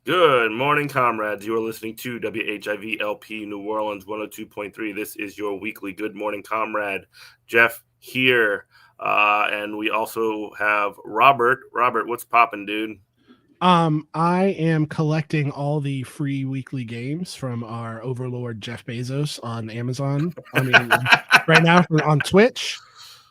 Good morning, comrades. You are listening to WHIV-LP New Orleans 102.3. This is your weekly Good Morning Comrade. Jeff here. And we also have Robert. Robert, what's popping, dude? I am collecting all the free weekly games from our overlord Jeff Bezos on Amazon. I mean, right now on Twitch.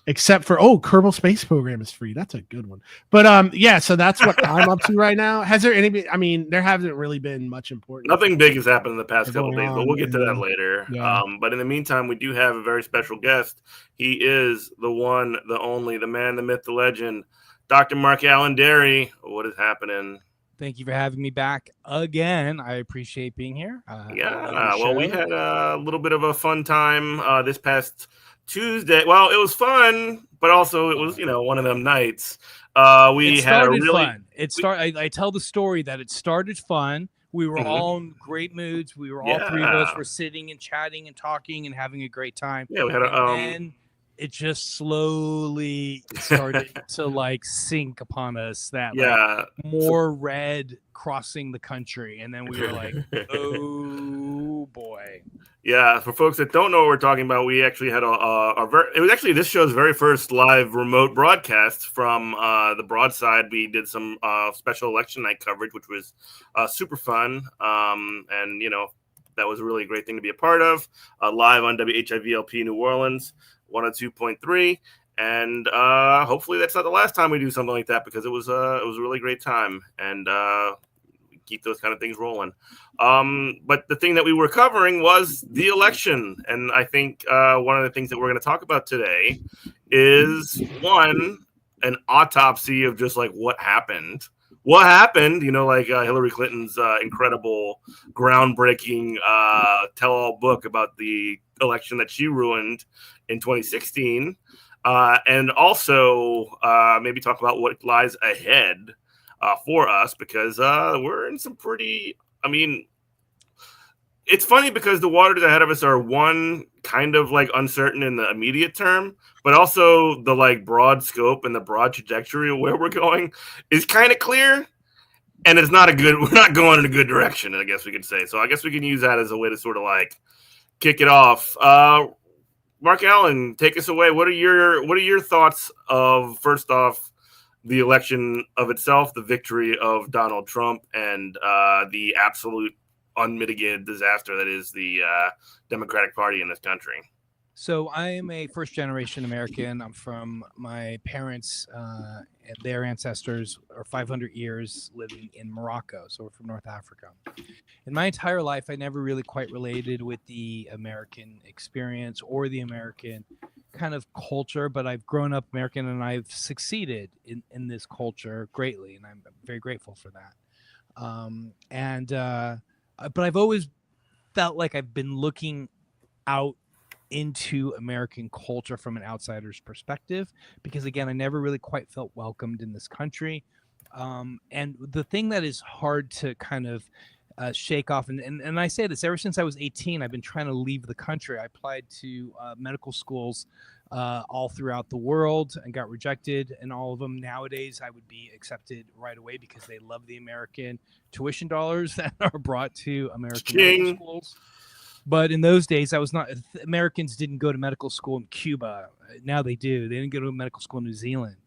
Except for Kerbal Space Program is free. That's a good one. But yeah, so that's what I'm up to right now. Has there any? I mean, there hasn't really been much important. Nothing big has happened in the past couple of days, but we'll get to that later. Yeah. But in the meantime, we do have a very special guest. He is the one, the only, the man, the myth, the legend, Dr. Mark Alan Derry. What is happening? Thank you for having me back again. I appreciate being here. Well, we had a little bit of a fun time this past Tuesday. Well, it was fun, but also it was, one of them nights. It started fun. I tell the story that it started fun. We were all in great moods. We were all three of us were sitting and chatting and talking and having a great time. Yeah, we had and it just slowly started to sink upon us that more red crossing the country, and then we were like, oh boy. Yeah, for folks that don't know what we're talking about, we actually had it was actually this show's very first live remote broadcast from the Broadside. We did some special election night coverage, which was super fun, and that was a really great thing to be a part of. Live on WHIV-LP New Orleans 102.3, and hopefully that's not the last time we do something like that, because it was a really great time, and keep those kind of things rolling. But the thing that we were covering was the election. And I think one of the things that we're going to talk about today is, an autopsy of just what happened. What happened, Hillary Clinton's incredible, groundbreaking tell-all book about the election that she ruined in 2016. And also maybe talk about what lies ahead for us, because we're in some pretty, it's funny because the waters ahead of us are kind of uncertain in the immediate term, but also the broad scope and the broad trajectory of where we're going is kind of clear, and we're not going in a good direction, I guess we could say. So I guess we can use that as a way to sort of kick it off. Mark Allen, take us away. What are your thoughts of, first off, the election of itself, the victory of Donald Trump, and the absolute unmitigated disaster that is the Democratic Party in this country? So I am a first-generation American. I'm from my parents and their ancestors are 500 years living in Morocco, so we're from North Africa. In my entire life, I never really quite related with the American experience or the American kind of culture, but I've grown up American and I've succeeded in this culture greatly, and I'm very grateful for that. But I've always felt like I've been looking out into American culture from an outsider's perspective, because again, I never really quite felt welcomed in this country. And the thing that is hard to kind of shake off, and I say this ever since I was 18, I've been trying to leave the country. I applied to medical schools all throughout the world and got rejected in all of them. Nowadays, I would be accepted right away because they love the American tuition dollars that are brought to American medical schools. But in those days, Americans didn't go to medical school in Cuba. Now they do. They didn't go to medical school in New Zealand.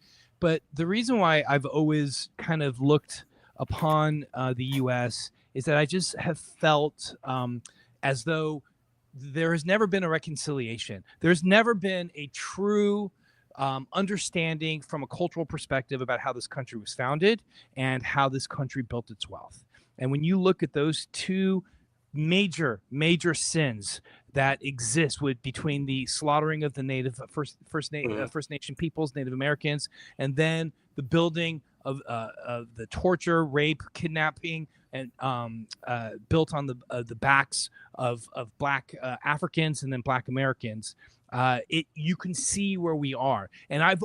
But the reason why I've always kind of looked upon the U.S. is that I just have felt as though there has never been a reconciliation. There's never been a true understanding from a cultural perspective about how this country was founded and how this country built its wealth. And when you look at those two major sins that exists between the slaughtering of the native First Nation peoples, Native Americans, and then the building of the torture, rape, kidnapping, and built on the backs of Black Africans and then Black Americans. You can see where we are. And I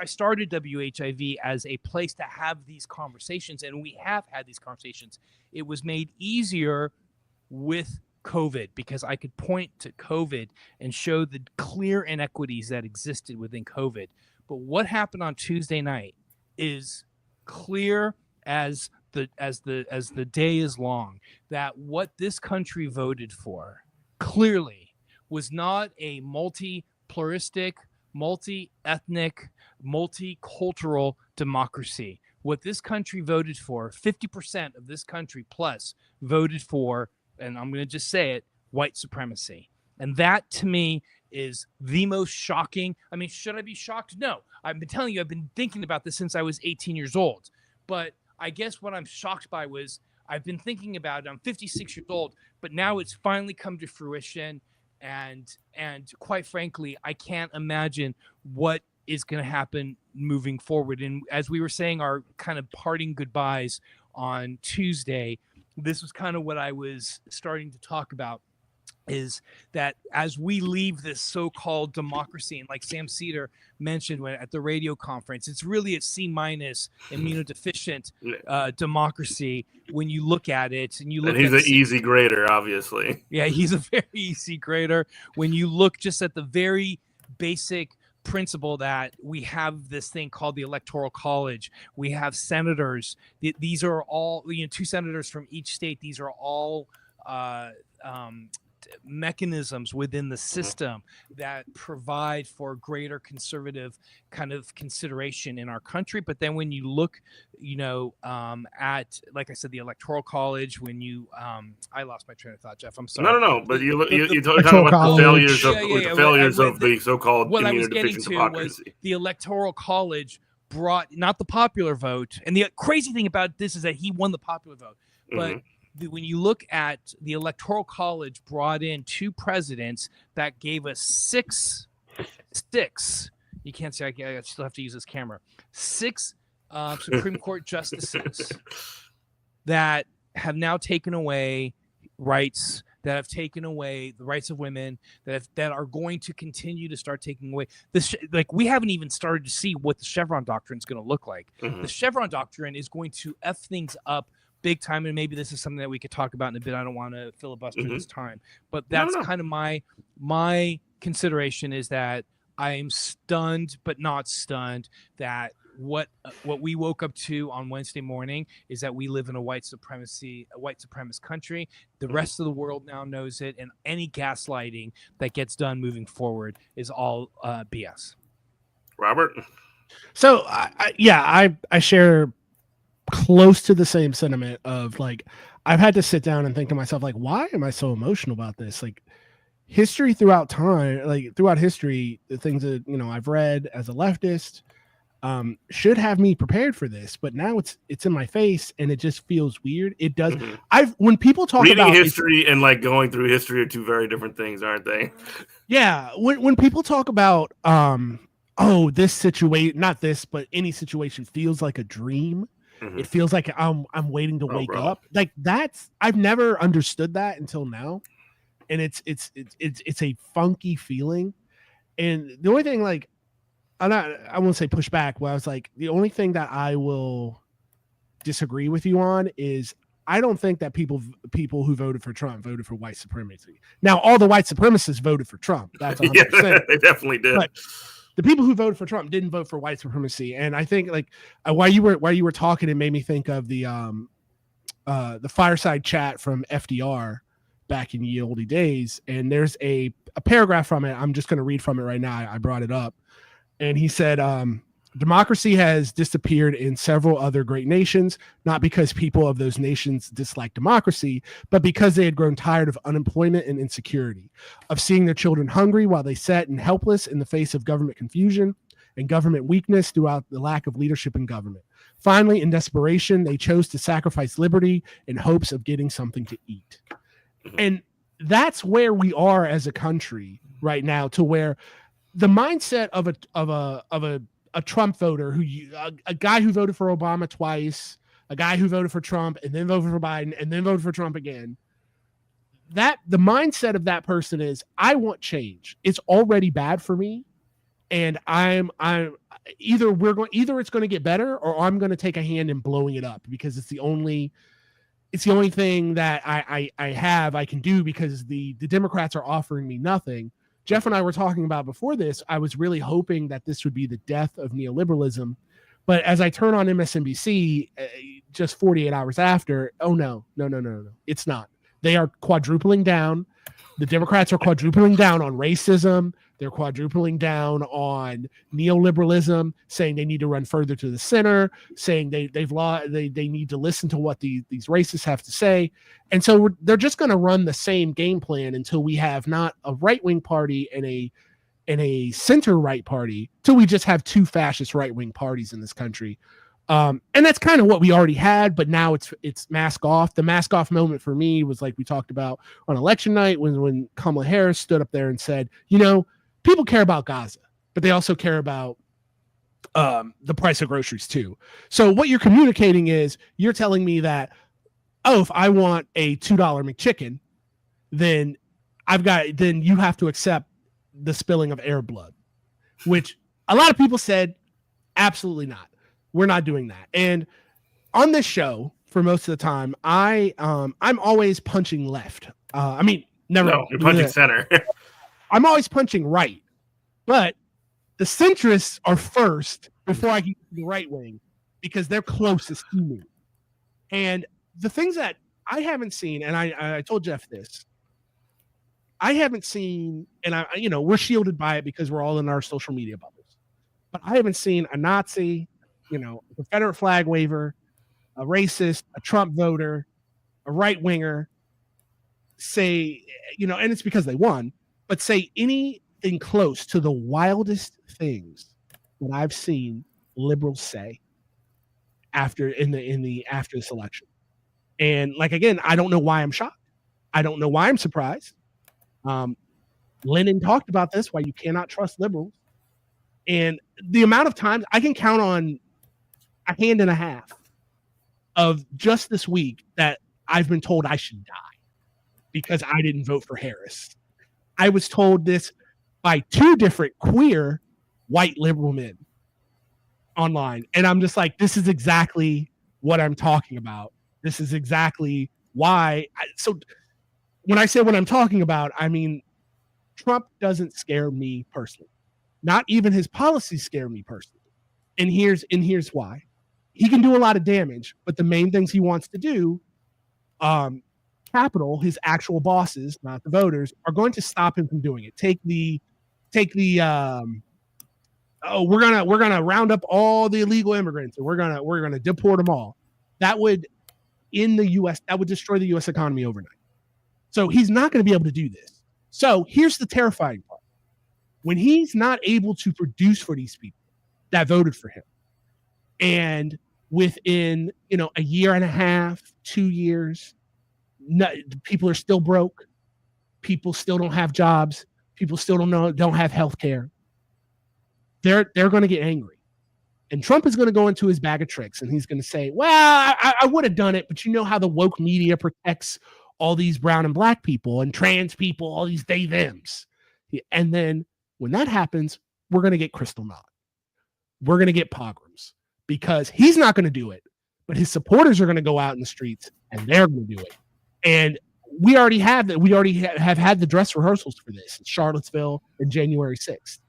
started WHIV as a place to have these conversations, and we have had these conversations. It was made easier with COVID because I could point to COVID and show the clear inequities that existed within COVID. But what happened on Tuesday night is clear as the day is long, that what this country voted for clearly was not a multi-pluralistic, multi-ethnic, multicultural democracy. What this country voted for, 50% of this country plus voted for, and I'm going to just say it, white supremacy. And that to me is the most shocking. I mean, should I be shocked? No. I've been telling you, I've been thinking about this since I was 18 years old. But I guess what I'm shocked by was I've been thinking about it. I'm 56 years old, but now it's finally come to fruition. And quite frankly, I can't imagine what is going to happen moving forward. And as we were saying our kind of parting goodbyes on Tuesday, this was kind of what I was starting to talk about, is that as we leave this so-called democracy, and like Sam Cedar mentioned at the radio conference, it's really a C- immunodeficient democracy when you look at it. And you look. And he's an easy grader, obviously. Yeah, he's a very easy grader. When you look just at the very basic principle that we have this thing called the Electoral College, we have senators. These are all, 2 senators from each state. These are all mechanisms within the system that provide for greater conservative kind of consideration in our country. But then when you look, at, like I said, the Electoral College, when you, I lost my train of thought, Jeff. I'm sorry. No. But you talk about the failures of the so-called immunodeficient democracy. Was the Electoral College brought not the popular vote, and the crazy thing about this is that he won the popular vote, but when you look at the Electoral College brought in 2 presidents that gave us six, you can't say, I still have to use this camera, 6 Supreme Court justices that have now taken away rights, that have taken away the rights of women, that are going to continue to start taking away this. Like, we haven't even started to see what the Chevron doctrine is going to look like. The Chevron doctrine is going to F things up big time, and maybe this is something that we could talk about in a bit. I don't want to filibuster this time, but that's kind of my consideration, is that I am stunned but not stunned that what we woke up to on Wednesday morning is that we live in a white supremacist country. The rest of the world now knows it, and any gaslighting that gets done moving forward is all BS. Robert? So I share close to the same sentiment of, like, I've had to sit down and think to myself, like, why am I so emotional about this? Like, history throughout history, the things that I've read as a leftist should have me prepared for this, but now it's in my face and it just feels weird. It does. When people talk reading about history and like going through history are 2 very different things, aren't they? Yeah, when people talk about this situation, not this, but any situation feels like a dream. It feels like I'm waiting to wake up. Like, I've never understood that until now, and it's a funky feeling. And the only thing, like, I won't say push back, but I was like, the only thing that I will disagree with you on is I don't think that people who voted for Trump voted for white supremacy. Now, all the white supremacists voted for Trump. That's 100%. Yeah, they definitely did. But the people who voted for Trump didn't vote for white supremacy. And I think, like, while you were talking, it made me think of the fireside chat from FDR back in ye olde days. And there's a paragraph from it. I'm just going to read from it right now. I brought it up. And he said, democracy has disappeared in several other great nations, not because people of those nations dislike democracy, but because they had grown tired of unemployment and insecurity, of seeing their children hungry while they sat and helpless in the face of government confusion and government weakness throughout the lack of leadership in government. Finally, in desperation, they chose to sacrifice liberty in hopes of getting something to eat. And that's where we are as a country right now, to where the mindset of a Trump voter, a guy who voted for Obama twice, a guy who voted for Trump and then voted for Biden and then voted for Trump again, that the mindset of that person is, I want change. It's already bad for me, and I'm either it's going to get better, or I'm going to take a hand in blowing it up, because it's the only thing that I can do, because the Democrats are offering me nothing. Jeff and I were talking about before this, I was really hoping that this would be the death of neoliberalism. But as I turn on MSNBC just 48 hours after, oh, no, it's not. They are quadrupling down. The Democrats are quadrupling down on racism. They're quadrupling down on neoliberalism, saying they need to run further to the center, saying they need to listen to what these racists have to say. And so they're just going to run the same game plan until we have not a right-wing party and a center-right party, till we just have two fascist right-wing parties in this country. And that's kind of what we already had, but now it's mask off. The mask off moment for me was like we talked about on election night when Kamala Harris stood up there and said, people care about Gaza, but they also care about the price of groceries too. So what you're communicating is, you're telling me that, if I want a $2 McChicken, then you have to accept the spilling of Arab blood, which a lot of people said, absolutely not. We're not doing that. And on this show, for most of the time, I'm always punching left. No, you're punching center. I'm always punching right, but the centrists are first before I get to the right wing, because they're closest to me. And the things that I haven't seen, and I told Jeff this, I haven't seen, and we're shielded by it because we're all in our social media bubbles, but I haven't seen a Nazi, a Confederate flag waver, a racist, a Trump voter, a right winger say, and it's because they won, but say anything close to the wildest things that I've seen liberals say after this election. And again, I don't know why I'm shocked. I don't know why I'm surprised. Lenin talked about this, why you cannot trust liberals. And the amount of times I can count on a hand and a half of just this week that I've been told I should die because I didn't vote for Harris. I was told this by two different queer white liberal men online. And I'm just like, this is exactly what I'm talking about. This is exactly why. So when I say what I'm talking about, I mean, Trump doesn't scare me personally. Not even his policies scare me personally. And here's why. He can do a lot of damage, but the main things he wants to do, Capitol, his actual bosses, not the voters, are going to stop him from doing it. We're gonna round up all the illegal immigrants and we're gonna deport them all. That would destroy the U.S. economy overnight. So he's not going to be able to do this. So here's the terrifying part. When he's not able to produce for these people that voted for him, and within a year and a half, 2 years, people are still broke, people still don't have jobs, people still don't have health care, they're going to get angry. And Trump is going to go into his bag of tricks and he's going to say, well, I would have done it, but you know how the woke media protects all these brown and black people and trans people, all these they thems. And then when that happens, we're going to get Kristallnacht. We're going to get pogroms because he's not going to do it, but his supporters are going to go out in the streets and they're going to do it. And we already have that. We already have had the dress rehearsals for this in Charlottesville in January 6th.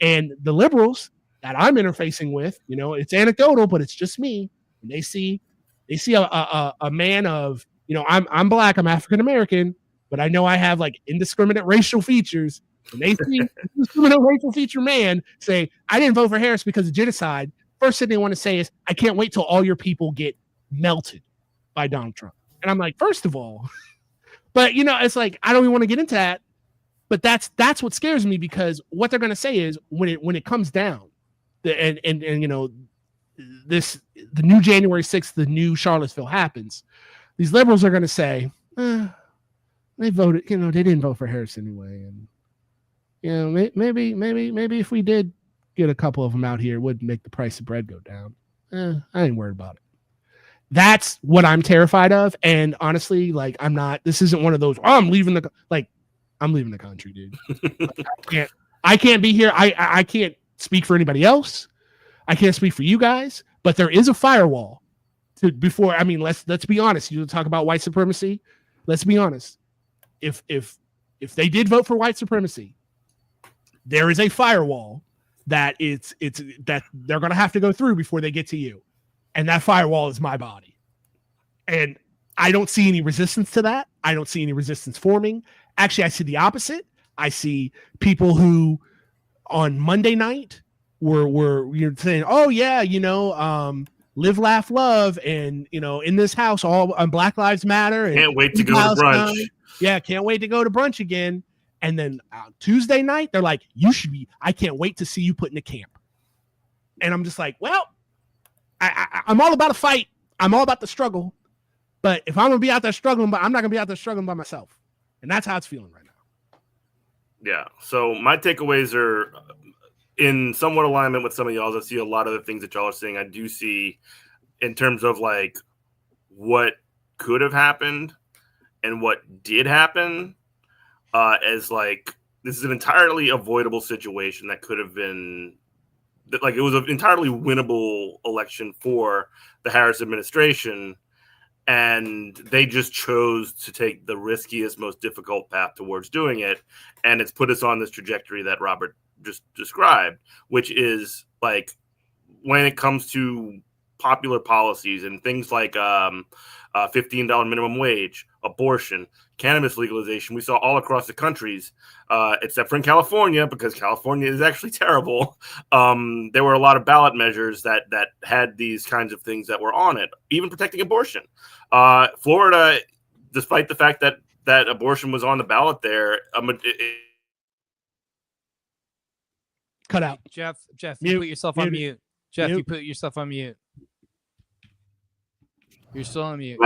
And the liberals that I'm interfacing with, it's anecdotal, but it's just me. And they see a man of, I'm black, I'm African American, but I know I have indiscriminate racial features. And they see a indiscriminate racial feature man say, I didn't vote for Harris because of genocide. First thing they want to say is, I can't wait till all your people get melted by Donald Trump. And I'm like, first of all, but it's like, I don't even want to get into that. But that's what scares me, because what they're going to say is when it comes down, the new January 6th, the new Charlottesville happens, these liberals are going to say, they voted. You know, they didn't vote for Harris anyway, and you know, maybe if we did get a couple of them out here, it would make the price of bread go down. I ain't worried about it. That's what I'm terrified of. And honestly, like, I'm not. This isn't one of those. Oh, I'm leaving the country, dude. I can't be here. I can't speak for anybody else. I can't speak for you guys. But there is a firewall before. I mean, let's be honest. You talk about white supremacy. Let's be honest. If they did vote for white supremacy, there is a firewall that that they're going to have to go through before they get to you. And that firewall is my body. And I don't see any resistance to that. I don't see any resistance forming. Actually, I see the opposite. I see people who on Monday night were saying, oh, yeah, live, laugh, love. And, in this house, all on Black Lives Matter. And can't wait to go to brunch. Yeah, can't wait to go to brunch again. And then Tuesday night, they're like, I can't wait to see you put in a camp. And I'm just like, well, I'm all about a fight. I'm all about the struggle. But if I'm going to be out there struggling, I'm not going to be out there struggling by myself. And that's how it's feeling right now. Yeah. So my takeaways are in somewhat alignment with some of y'all's. I see a lot of the things that y'all are saying. I do see in terms of like what could have happened and what did happen as like this is an entirely avoidable situation that could have been like it was an entirely winnable election for the Harris administration, and they just chose to take the riskiest, most difficult path towards doing it, and it's put us on this trajectory that Robert just described, which is like when it comes to popular policies and things like $15 minimum wage, abortion, cannabis legalization, we saw all across the countries, except for in California, because California is actually terrible. There were a lot of ballot measures that had these kinds of things that were on it, even protecting abortion. Florida, despite the fact that abortion was on the ballot there, cut out. Jeff, you put yourself on mute. Jeff, you put yourself on mute. You're still on mute.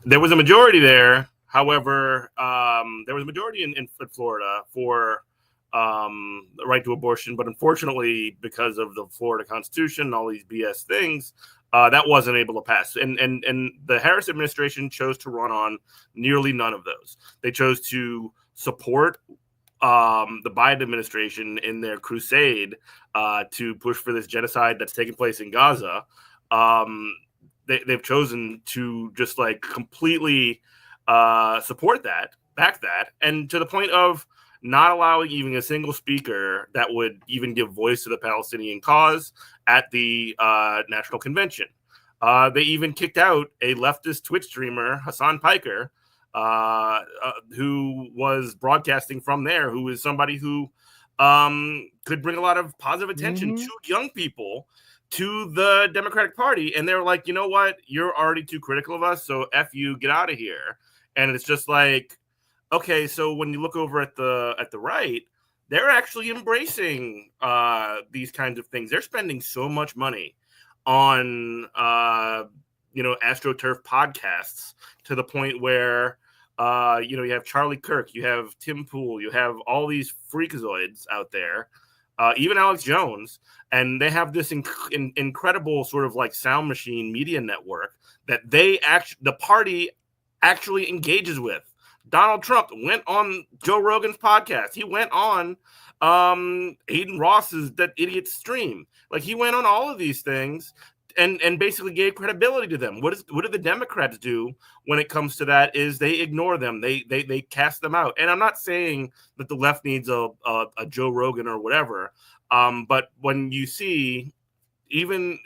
There was a majority there. However, there was a majority in Florida for the right to abortion. But unfortunately, because of the Florida Constitution and all these BS things, that wasn't able to pass. And the Harris administration chose to run on nearly none of those. They chose to support the Biden administration in their crusade to push for this genocide that's taking place in Gaza. They've chosen to just like completely support that, back that, and to the point of not allowing even a single speaker that would even give voice to the Palestinian cause at the National Convention. They even kicked out a leftist Twitch streamer, Hassan Piker, who was broadcasting from there, who is somebody who could bring a lot of positive attention to young people to the Democratic Party. And they're like, you know what? You're already too critical of us, so F you, get out of here. And it's just like, okay, so when you look over at the right, they're actually embracing these kinds of things. They're spending so much money on AstroTurf podcasts to the point where you have Charlie Kirk, you have Tim Pool, you have all these freakazoids out there, even Alex Jones, and they have this incredible sort of like sound machine media network that the party actually engages with. Donald Trump went on Joe Rogan's podcast. He went on Aiden Ross's That Idiot stream. Like, he went on all of these things and basically gave credibility to them. What do the Democrats do when it comes to that? Is they ignore them. They cast them out. And I'm not saying that the left needs a Joe Rogan or whatever. But when you see even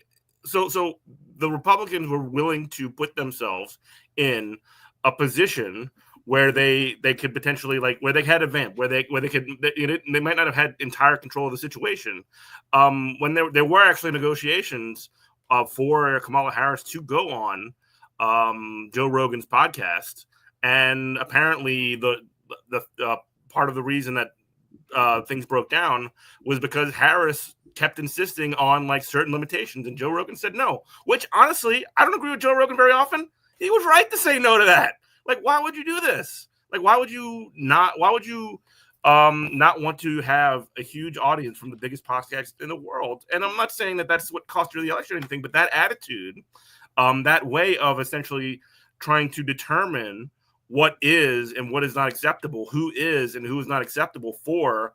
so the Republicans were willing to put themselves in a position where they could potentially, like, where they had a vamp, where they might not have had entire control of the situation. When there were actually negotiations for Kamala Harris to go on Joe Rogan's podcast, and apparently the part of the reason that things broke down was because Harris kept insisting on like certain limitations, and Joe Rogan said no. Which honestly, I don't agree with Joe Rogan very often. He was right to say no to that. Like, why would you do this? Like, why would you not want to have a huge audience from the biggest podcast in the world? And I'm not saying that that's what cost you the election or anything, but that attitude, that way of essentially trying to determine what is and what is not acceptable, who is and who is not acceptable for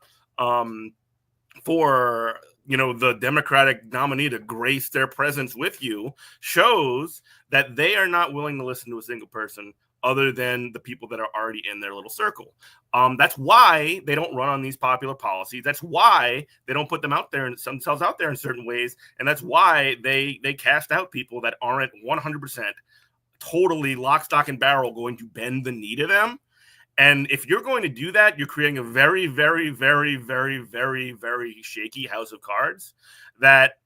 the Democratic nominee to grace their presence with you, shows that they are not willing to listen to a single person other than the people that are already in their little circle. That's why they don't run on these popular policies. That's why they don't put themselves out there in certain ways. And that's why they cast out people that aren't 100% totally lock, stock, and barrel going to bend the knee to them. And if you're going to do that, you're creating a very, very, very, very, very, very shaky house of cards that,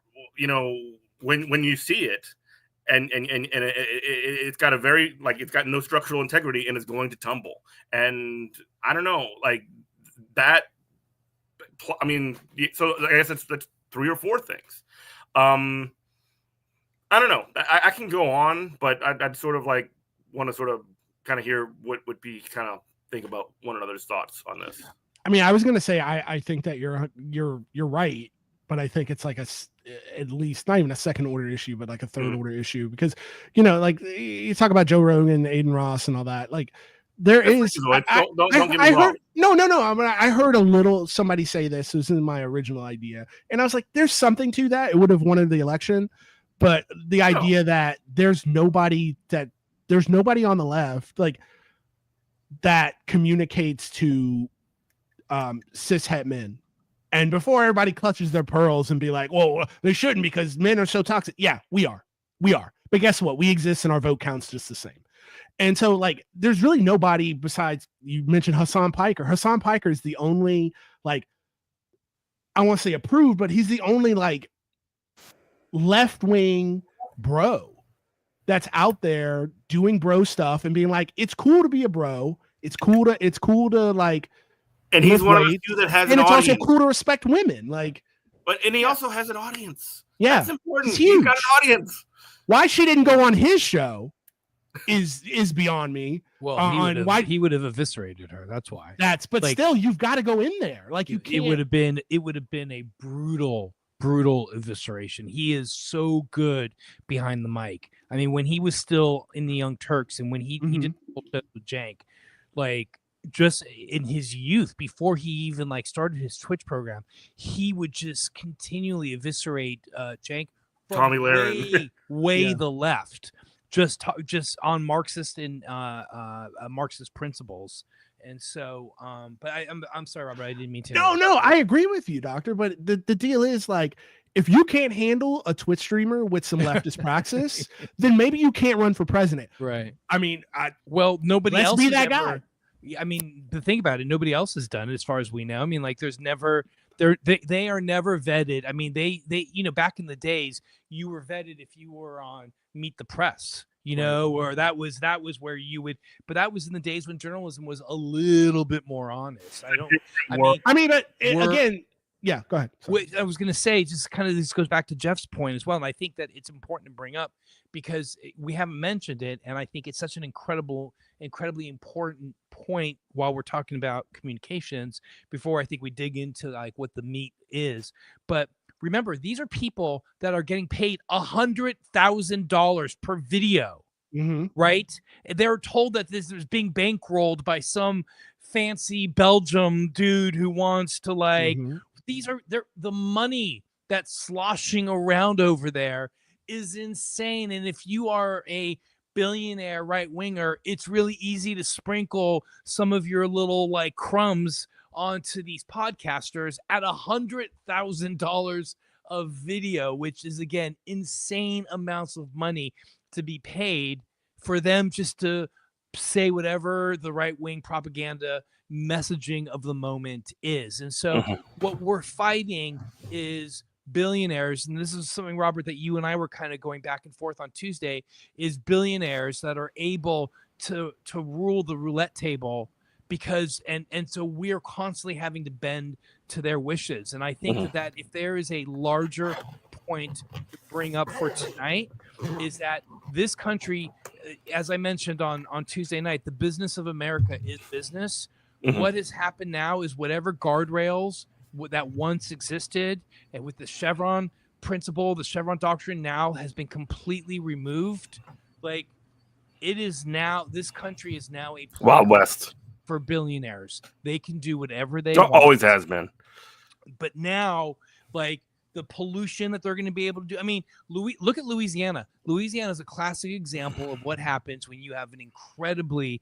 when you see it, and it's got it's got no structural integrity and it's going to tumble. And I don't know, like that. I mean, so I guess that's 3 or 4 things. I don't know. I can go on, but I'd sort of like want to sort of kind of hear what would be kind of think about one another's thoughts on this. I mean, I was going to say, I think that you're right, but I think it's like at least not even a second order issue, but like a third order issue, because, like you talk about Joe Rogan, Aiden Ross and all that, like there is, don't get me wrong. I heard a little, somebody say this, it was in my original idea. And I was like, there's something to that. It would have won the election, but the idea that there's nobody on the left, like that communicates to cis het men. And before everybody clutches their pearls and be like, well, they shouldn't because men are so toxic. Yeah, we are. But guess what? We exist and our vote counts just the same. And so, like, there's really nobody besides, you mentioned Hassan Piker. Hassan Piker is the only, like, I want to say approved, but he's the only, like, left-wing bro that's out there doing bro stuff and being like, it's cool to be a bro. It's cool to like, and he's one of the few that has an audience. And it's also cool to respect women. Like, and he also has an audience. Yeah. That's important. He's got an audience. Why she didn't go on his show is beyond me. Well, he would have eviscerated her. That's why. But like, still, you've got to go in there. Like, you can't. It would have been a brutal evisceration. He is so good behind the mic. I mean, when he was still in the Young Turks and when he did with Jank, like, just in his youth, before he even like started his Twitch program, he would just continually eviscerate Jank from Tommy Lahren way the left, just on Marxist and Marxist principles. And so, but I'm sorry, Robert, I didn't mean to. No, I agree with you, Doctor. But the deal is, like, if you can't handle a Twitch streamer with some leftist praxis, then maybe you can't run for president. Right. I mean, nobody else be that guy. I mean, the thing about it, nobody else has done it as far as we know. I mean, like, they are never vetted. I mean, they back in the days, you were vetted if you were on Meet the Press, or that was where you would, but that was in the days when journalism was a little bit more honest. Again, yeah, go ahead. Sorry. I was going to say, just kind of, this goes back to Jeff's point as well. And I think that it's important to bring up because we haven't mentioned it. And I think it's such an incredibly important point while we're talking about communications before I think we dig into like what the meat is. But remember, these are people that are getting paid $100,000 per video, right? They're told that this is being bankrolled by some fancy Belgium dude who wants to like, the money that's sloshing around over there is insane. And if you are a billionaire right winger, it's really easy to sprinkle some of your little like crumbs onto these podcasters at $100,000 of video, which is again insane amounts of money to be paid for them just to say whatever the right wing propaganda messaging of the moment is. And so what we're fighting is billionaires, and this is something, Robert, that you and I were kind of going back and forth on Tuesday, is billionaires that are able to rule the roulette table because and so we're constantly having to bend to their wishes. And I think that if there is a larger point to bring up for tonight is that this country, as I mentioned on Tuesday night, the business of America is business. Mhm. What has happened now is whatever guardrails that once existed, and with the Chevron principle, the Chevron doctrine now has been completely removed. Like, it is now, this country is now a Wild playground West. for billionaires. They can do whatever they want. Always has been. But now, like, the pollution that they're going to be able to do. I mean, look at Louisiana. Louisiana is a classic example of what happens when you have an incredibly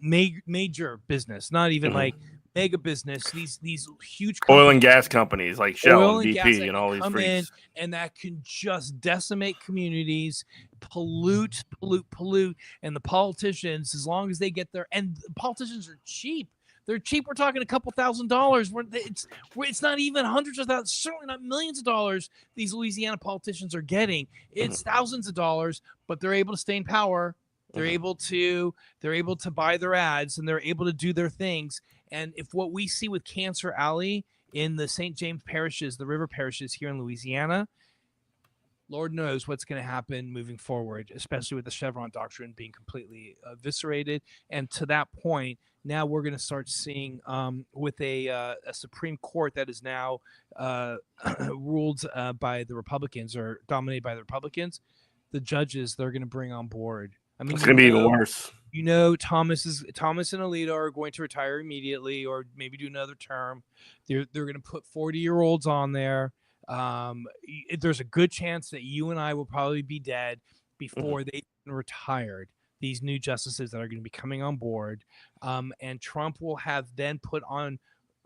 major business, not even Mhm. like mega business. These huge Oil and companies, gas companies like Shell oil and and gas BP that and all can these come in, freaks. and that can just decimate communities, pollute, and the politicians, as long as they get there, and the politicians are cheap. They're cheap. We're talking a couple $1,000s. It's not even hundreds of thousands, certainly not millions of dollars. These Louisiana politicians are getting. It's thousands of dollars, but they're able to stay in power. They're able to buy their ads, and they're able to do their things. And if what we see with Cancer Alley in the St. James parishes, the river parishes here in Louisiana, Lord knows what's going to happen moving forward, especially with the Chevron doctrine being completely eviscerated. And to that point, now we're going to start seeing with a Supreme Court that is now ruled by the Republicans, or dominated by the Republicans, the judges they're going to bring on board. I mean, It's going to be even worse. You know, Thomas and Alito are going to retire immediately, or maybe do another term. They're going to put 40-year-olds on there. There's a good chance that you and I will probably be dead before they've been retired. These new justices that are going to be coming on board, and Trump will have then put on,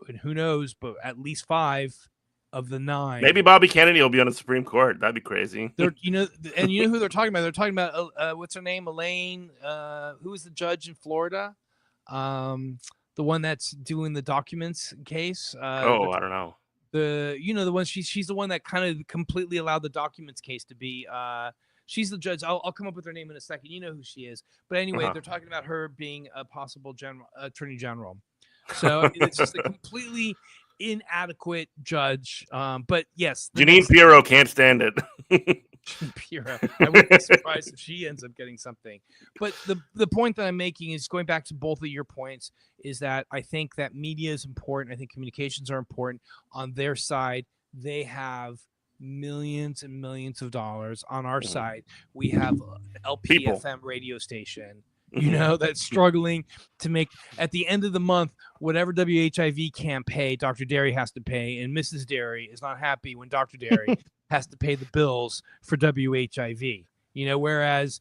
and who knows, but at least 5 of the 9. Maybe Bobby Kennedy will be on the Supreme Court. That'd be crazy. And you know who they're talking about? They're talking about what's her name, Elaine, who is the judge in Florida, the one that's doing the documents case. I don't know. The one she's the one that kind of completely allowed the documents case to be. She's the judge. I'll come up with her name in a second. You know who she is. But anyway, they're talking about her being a possible attorney general. So it's just a completely inadequate judge. But yes, Jeanine Pirro can't stand it. Pirro. I wouldn't be surprised if she ends up getting something. But the point that I'm making is, going back to both of your points, is that I think that media is important. I think communications are important. On their side, they have millions and millions of dollars. On our side, we have LPFM radio station, you know, that's struggling to make, at the end of the month, whatever WHIV can't pay, Dr. Derry has to pay, and Mrs. Derry is not happy when Dr. Derry has to pay the bills for WHIV. You know, whereas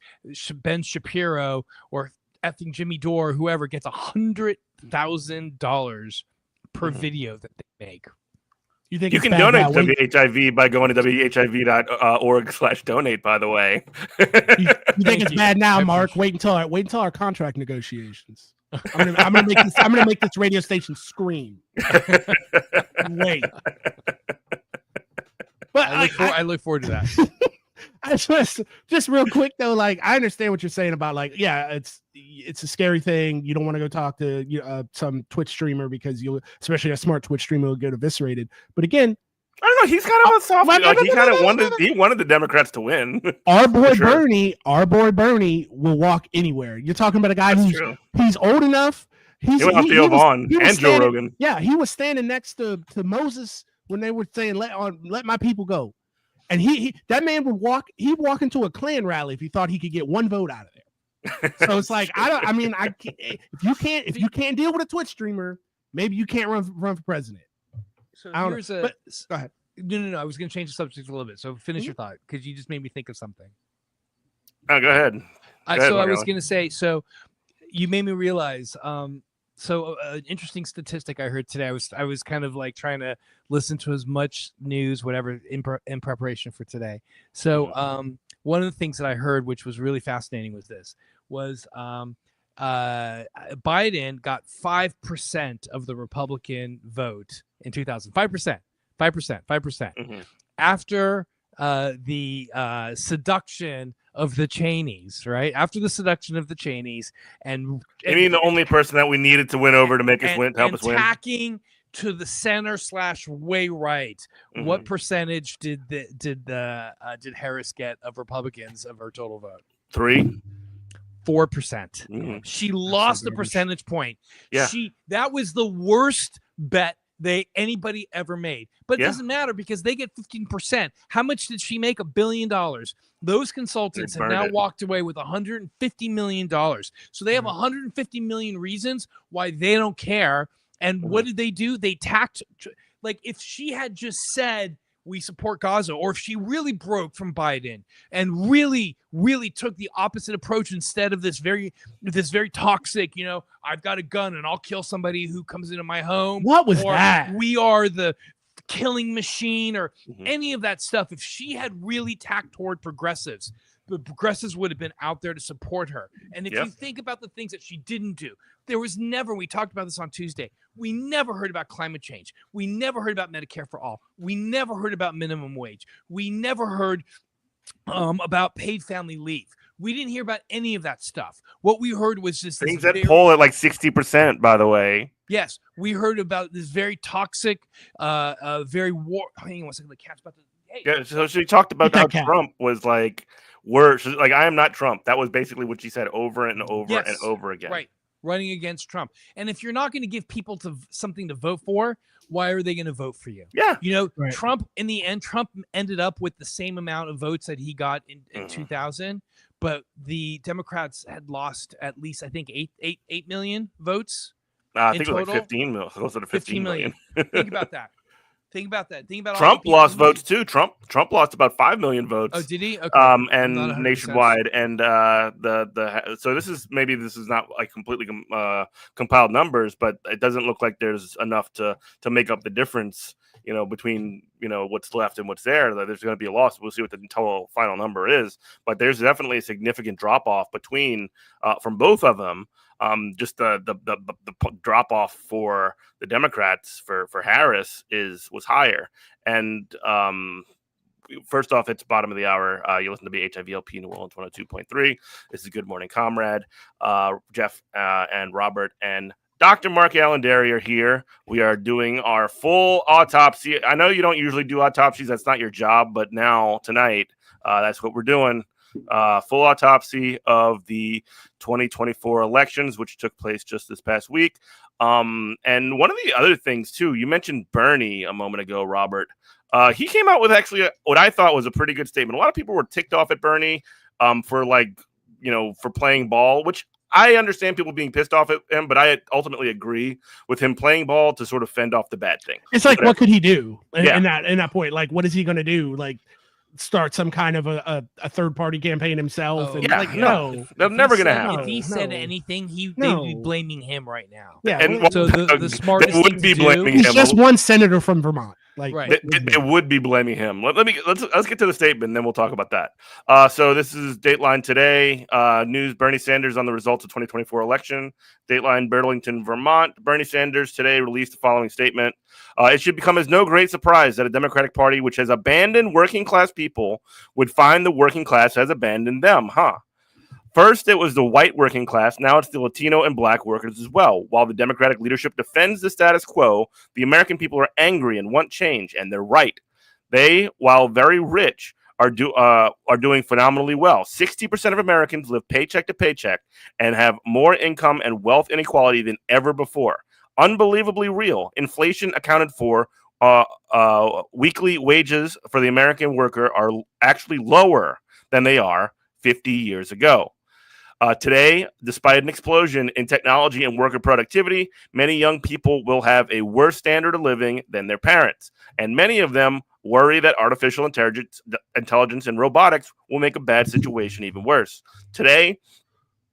Ben Shapiro or effing Jimmy Dore, whoever, gets $100,000 per video that they make. You think you can donate to WHIV by going to whiv.org/donate, by the way. You think it's bad now, Mark? Wait until our contract negotiations. I'm gonna make this radio station scream. Wait. But I look forward to that. I just real quick though, like, I understand what you're saying about, like, yeah, it's a scary thing. You don't want to go talk to some Twitch streamer, because especially a smart Twitch streamer, will get eviscerated. But again, I don't know. He's kind of a soft. He wanted the Democrats to win. Our boy Bernie will walk anywhere. You're talking about a guy he's old enough. He went off Theo Vaughn and Joe Rogan. Yeah, he was standing next to Moses when they were saying, let my people go. And that man would walk into a Klan rally if he thought he could get one vote out of there. So it's like, if you can't deal with a Twitch streamer, maybe you can't run for president. So go ahead. No. I was going to change the subject a little bit. So finish your thought, because you just made me think of something. Oh, go ahead. I was going to say, so you made me realize, an interesting statistic I heard today. I was kind of like trying to listen to as much news, whatever, in preparation for today. So one of the things that I heard, which was really fascinating, was Biden got 5% of the Republican vote in 2000. 5%. After the seduction of the Cheneys, right? After the seduction of the Cheneys, and I mean, the only person that we needed to win over to make us win, to help us win, attacking to the center / way right. What percentage did Harris get of Republicans of her total vote? 3. 4%. Mhm. She lost the garbage. percentage point. Yeah. That was the worst bet anybody ever made. But it Yeah. doesn't matter because they get 15%. How much did she make? $1 billion. Those consultants have burned now it. walked away with $150 million. So they have 150 million reasons why they don't care. And what did they do? They tacked, like, if she had just said, we support Gaza, or if she really broke from Biden and really, really took the opposite approach instead of this very toxic, I've got a gun and I'll kill somebody who comes into my home. What was or that? We are the killing machine, or Mhm. any of that stuff. If she had really tacked toward progressives, the progressives would have been out there to support her. And if Yep. you think about the things that she didn't do, there was never, we talked about this on Tuesday, we never heard about climate change. We never heard about Medicare for all. We never heard about minimum wage. We never heard about paid family leave. We didn't hear about any of that stuff. What we heard was just Things that poll at like 60%, by the way. Yes, we heard about this very toxic, very war. Hang on one second, the cat's about to. Hey. Yeah, so she talked about Get how that cat. Trump was like, worse. Like, I am not Trump. That was basically what she said over and over and Yes, over again. Right, running against Trump. And if you're not going to give people something to vote for, why are they going to vote for you? Yeah. Right. Trump, in the end, Trump ended up with the same amount of votes that he got in 2000, but the Democrats had lost at least, I think, 8 million votes. I think it was total, like 15 million. Closer to 15 million. Think about that. Think about that. Think about all Trump the people lost who- votes too. Trump lost about 5 million votes. Oh, did he? Okay. I'm not And 100% nationwide, and so this is not like completely compiled numbers, but it doesn't look like there's enough to make up the difference, between what's left and what's there. That there's going to be a loss. We'll see what the total final number is, but there's definitely a significant drop off between from both of them. Just the drop off for the Democrats for Harris was higher. And first off, it's bottom of the hour. You listen to BHIVLP New Orleans 102.3. This is Good Morning Comrade. Jeff and Robert and Dr. Mark Allanderi are here. We are doing our full autopsy. I know you don't usually do autopsies. That's not your job. But now, tonight, that's what we're doing. Full autopsy of the 2024 elections, which took place just this past week. And one of the other things, too, you mentioned Bernie a moment ago, Robert. He came out with actually what I thought was a pretty good statement. A lot of people were ticked off at Bernie for for playing ball, which I understand people being pissed off at him, but I ultimately agree with him playing ball to sort of fend off the bad thing. It's like, what could he do in Yeah. that point? Like, what is he going to do? Like, start some kind of a third party campaign himself? Oh, And yeah, like, no. no. That's never going to happen. If he said No. anything, they'd No. be blaming him right now. Yeah, And So the smartest they thing would be to do- blaming he's him. just one senator from Vermont. Like, Right. They would be blaming him. Let's get to the statement, and then we'll talk about that. So this is Dateline today. News: Bernie Sanders on the results of 2024 election. Dateline, Burlington, Vermont. Bernie Sanders today released the following statement: "It should become as no great surprise that a Democratic Party which has abandoned working class people would find the working class has abandoned them." First, it was the white working class. Now it's the Latino and black workers as well. While the Democratic leadership defends the status quo, the American people are angry and want change, and they're right. They, while very rich, are doing phenomenally well. 60% of Americans live paycheck to paycheck and have more income and wealth inequality than ever before. Unbelievably real. Inflation accounted for weekly wages for the American worker are actually lower than they are 50 years ago. Today, despite an explosion in technology and worker productivity, many young people will have a worse standard of living than their parents. And many of them worry that artificial intelligence and robotics will make a bad situation even worse. Today,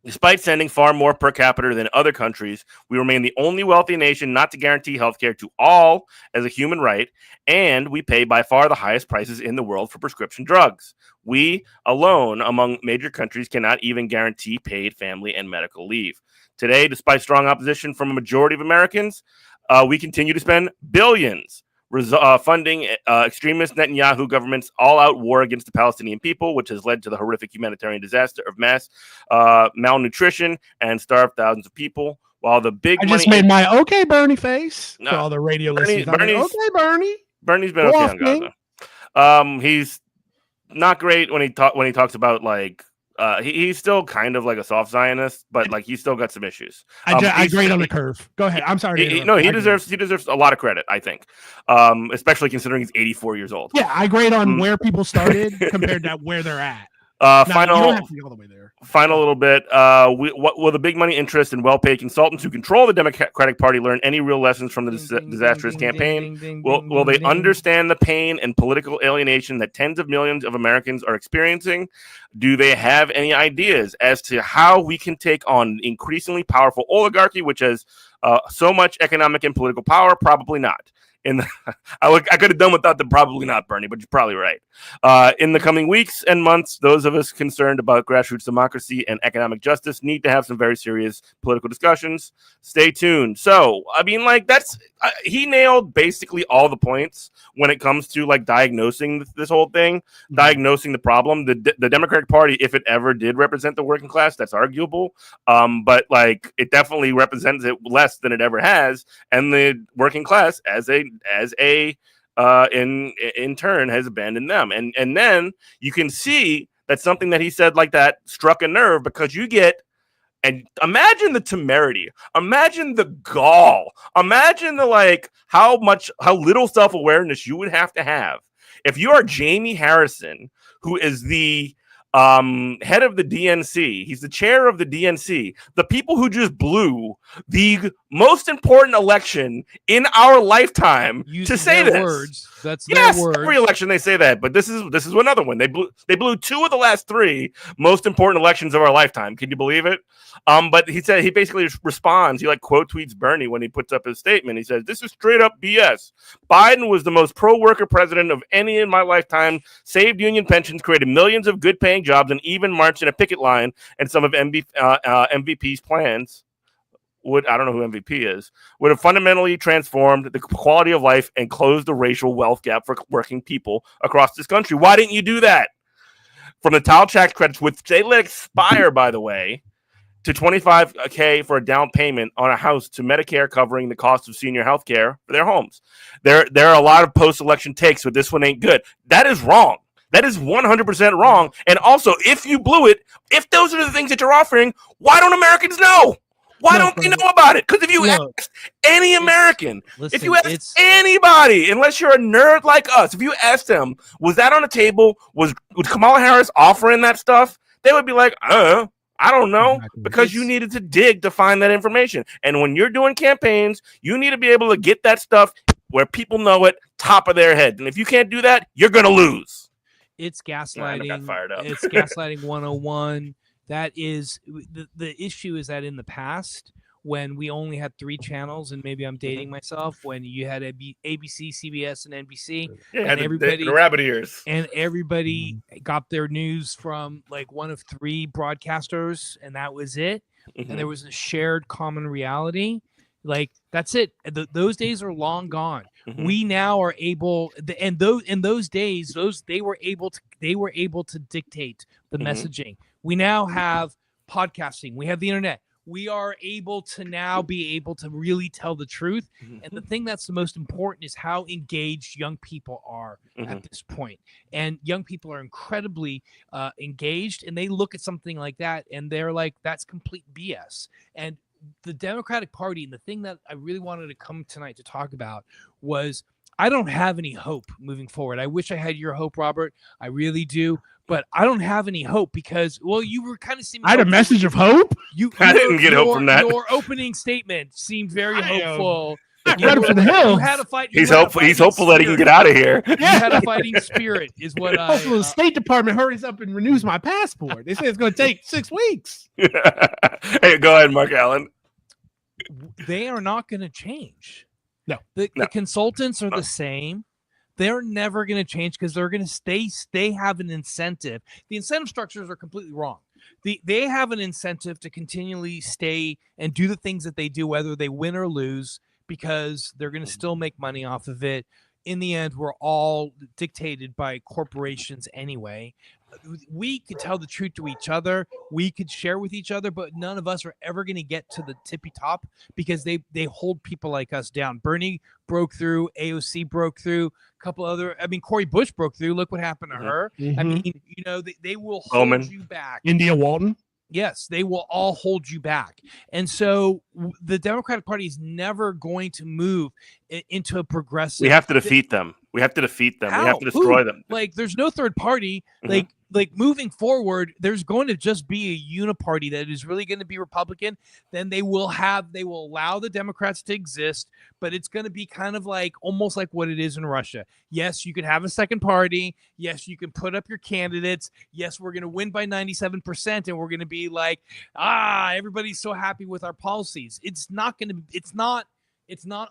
despite sending far more per capita than other countries, we remain the only wealthy nation not to guarantee healthcare to all as a human right, and we pay by far the highest prices in the world for prescription drugs. We alone, among major countries, cannot even guarantee paid family and medical leave. Today, despite strong opposition from a majority of Americans, we continue to spend billions funding extremist Netanyahu government's all-out war against the Palestinian people, which has led to the horrific humanitarian disaster of mass malnutrition and starved thousands of people. While the big I money just made my okay Bernie face No. for all the radio listeners. Bernie's- Okay, Bernie. Bernie's been Go okay off, on Gaza. He's not great when he talks about like he's still kind of like a soft Zionist, but like he's still got some issues. I grade on the curve. Go ahead. I'm sorry. He deserves a lot of credit, I think, especially considering he's 84 years old. Yeah, I grade on where people started compared to where they're at. You don't have to be all the way there. Final little bit. Will the big money interest and well-paid consultants who control the Democratic Party learn any real lessons from the disastrous campaign? Will they understand the pain and political alienation that tens of millions of Americans are experiencing? Do they have any ideas as to how we can take on increasingly powerful oligarchy, which has so much economic and political power? Probably not. I could have done without the probably not, Bernie, but you're probably right. In the coming weeks and months, those of us concerned about grassroots democracy and economic justice need to have some very serious political discussions. Stay tuned. So, I mean, like he nailed basically all the points when it comes to like diagnosing this whole thing, diagnosing the problem. The Democratic Party, if it ever did represent the working class, that's arguable. But like it definitely represents it less than it ever has, and the working class in turn has abandoned them. And then you can see that something that he said like that struck a nerve, because you get, and imagine the temerity, imagine the gall, imagine the how little self-awareness you would have if you are Jamie Harrison, who is the head of the DNC. He's the chair of the DNC. The people who just blew the most important election in our lifetime to say this. Words. That's their words. Every election they say that, but this is another one. They blew two of the last three most important elections of our lifetime. Can you believe it? But he basically responds. He quote tweets Bernie when he puts up his statement. He says, "This is straight up BS. Biden was the most pro-worker president of any in my lifetime. Saved union pensions, created millions of good-paying jobs, and even marched in a picket line and some of MVP's plans." I don't know who MVP is, would have fundamentally transformed the quality of life and closed the racial wealth gap for working people across this country. Why didn't you do that? From the child tax credits, which they let expire, by the way, to $25K for a down payment on a house, to Medicare covering the cost of senior health care for their homes. There are a lot of post-election takes, but this one ain't good. That is wrong. That is 100% wrong. And also, if you blew it, if those are the things that you're offering, why don't Americans know? Why don't they know about it? Because if you ask any American, if you ask anybody, unless you're a nerd like us, if you ask them, was that on the table? Was Kamala Harris offering that stuff? They would be like, I don't know, because you needed to dig to find that information. And when you're doing campaigns, you need to be able to get that stuff where people know it, top of their head. And if you can't do that, you're going to lose. It's gaslighting. I got fired up. It's gaslighting 101. That is the issue, is that in the past, when we only had 3 channels, and maybe I'm dating myself, when you had ABC, CBS, and NBC, and everybody the rabbit ears, and everybody got their news from one of 3 broadcasters, and that was it. And there was a shared common reality. That's it. Those days are long gone. We now are able, and in those days, they were able to dictate the messaging. We now have podcasting. We have the internet. We are able to now be able to really tell the truth. And the thing that's the most important is how engaged young people are at this point. And young people are incredibly engaged, and they look at something like that and they're like, that's complete BS. And the Democratic Party, and the thing that I really wanted to come tonight to talk about was, I don't have any hope moving forward. I wish I had your hope, Robert. I really do. But I don't have any hope because, you were kind of seeming. I had a message of hope. I didn't get hope from that. Your opening statement seemed very hopeful. Run for the hills. You had a fight. He's hopeful that he can get out of here. You had a fighting spirit, is what the State Department hurries up and renews my passport. They say it's going to take 6 weeks. Hey, go ahead, Mark Allen. They are not going to change. No. The consultants are the same. They're never going to change because they're going to stay. They have an incentive. The incentive structures are completely wrong. They have an incentive to continually stay and do the things that they do, whether they win or lose, because they're going to still make money off of it. In the end, we're all dictated by corporations anyway. we could tell the truth to each other, we could share with each other, but none of us are ever going to get to the tippy top because they hold people like us down. Bernie broke through, AOC broke through, a couple other, I mean, Cori Bush broke through. Look what happened to her. I mean, you know, they will hold you back. India Walton. Yes, they will all hold you back. And so the Democratic Party is never going to move into a progressive. We have to defeat them. We have to defeat them. How? We have to destroy them. Like, there's no third party. Like moving forward, there's going to just be a uniparty that is really going to be Republican. Then they will allow the Democrats to exist, but it's going to be kind of like almost like what it is in Russia. Yes, you can have a second party. Yes, you can put up your candidates. Yes, we're going to win by 97%, and we're going to be like, everybody's so happy with our policies. It's not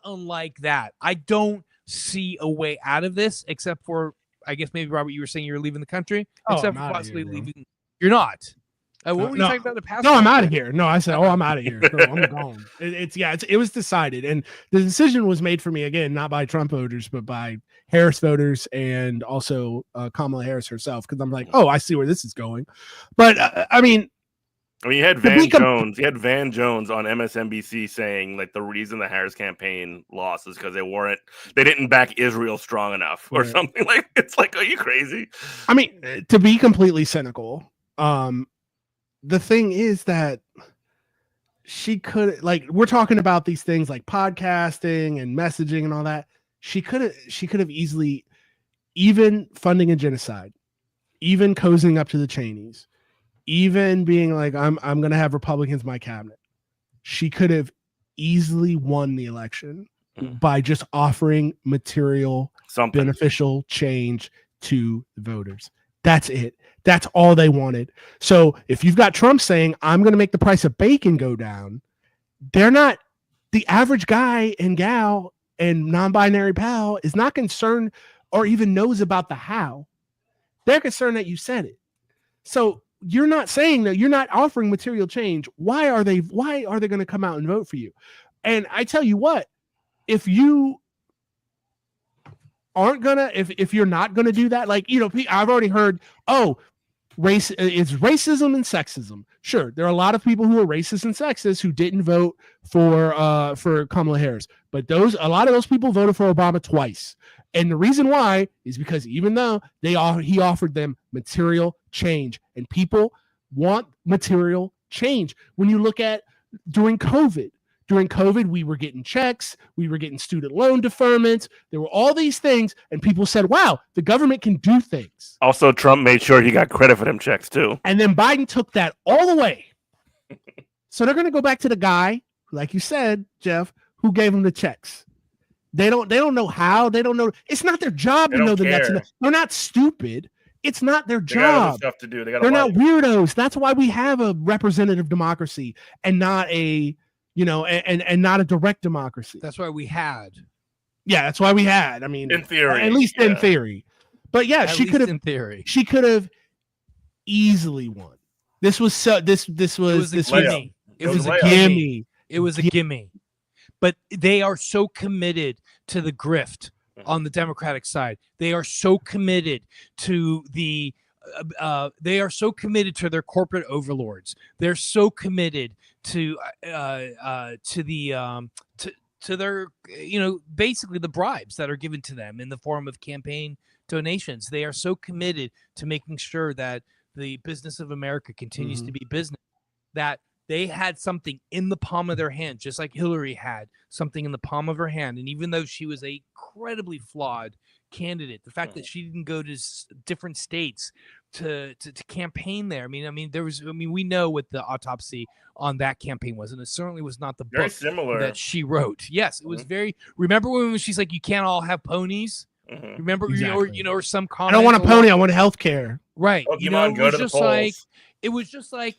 unlike that. I don't see a way out of this except for, I guess maybe, Robert, you were saying you're leaving the country, except for possibly leaving. You're not. What were you talking about? The past? No, I'm out of here. No, I said, I'm out of here. No, I'm gone. It was decided, and the decision was made for me again, not by Trump voters, but by Harris voters and also Kamala Harris herself. Because I'm like, I see where this is going. But I mean, you had Van Jones. You had Van Jones on MSNBC saying like the reason the Harris campaign lost is because they didn't back Israel strong enough or something. Like, it's like, are you crazy? I mean, to be completely cynical, the thing is that she could, like, we're talking about these things like podcasting and messaging and all that. She could have easily, even funding a genocide, even cozying up to the Cheneys, even being like, I'm going to have Republicans in my cabinet. She could have easily won the election by just offering material, beneficial change to the voters. That's it. That's all they wanted. So if you've got Trump saying, I'm going to make the price of bacon go down, they're not, the average guy and gal and non-binary pal is not concerned or even knows about the how. They're concerned that you said it. So you're not saying that, you're not offering material change. Why are they going to come out and vote for you? And I tell you what, if you aren't gonna, if you're not gonna do that, like, you know, I've already heard, race is racism and sexism. Sure, there are a lot of people who are racist and sexist who didn't vote for Kamala Harris, but a lot of those people voted for Obama twice. And the reason why is because even though he offered them material change, and people want material change. When you look at during COVID, we were getting checks, we were getting student loan deferments. There were all these things, and people said, wow, the government can do things. Also, Trump made sure he got credit for them checks too. And then Biden took that all away. So they're going to go back to the guy, like you said, Jeff, who gave them the checks. They don't know how. They don't know. It's not their job to know the nuts and they're not stupid. It's not their job. They got other stuff to do. They're not weirdos. That's why we have a representative democracy and not a, and not a direct democracy. That's why we had. Yeah, that's why we had. I mean, in theory, at least in theory. But yeah, she could have. In theory, she could have easily won. This was so. This was a gimme. It was a gimme. It was a gimme. But they are so committed to the grift on the Democratic side. They are so committed to they are so committed to their corporate overlords. They're so committed to their, basically the bribes that are given to them in the form of campaign donations. They are so committed to making sure that the business of America continues to be business, that they had something in the palm of their hand, just like Hillary had something in the palm of her hand. And even though she was a incredibly flawed candidate, the fact that she didn't go to different states to campaign there. I mean, we know what the autopsy on that campaign was, and it certainly was not the book that she wrote. Yes, it was very. Remember when she's like, "You can't all have ponies." Remember, exactly. or some comment. I don't want a pony. I want health care. Right. Pokemon, go to the polls. It was just like,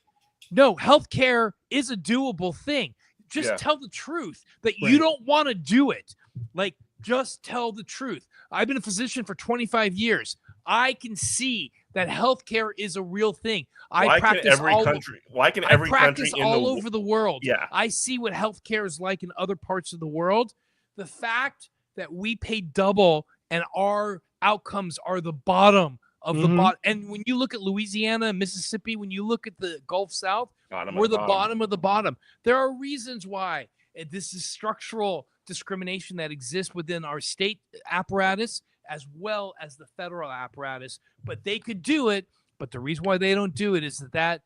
no, healthcare is a doable thing. Just tell the truth that you don't want to do it. Like, just tell the truth. I've been a physician for 25 years. I can see that healthcare is a real thing. Why can every country all over the world? Yeah. I see what healthcare is like in other parts of the world. The fact that we pay double and our outcomes are the bottom of the bottom. And when you look at Louisiana, Mississippi, when you look at the Gulf South, we're the bottom of the bottom. There are reasons why. This is structural discrimination that exists within our state apparatus as well as the federal apparatus. But they could do it. But the reason why they don't do it is that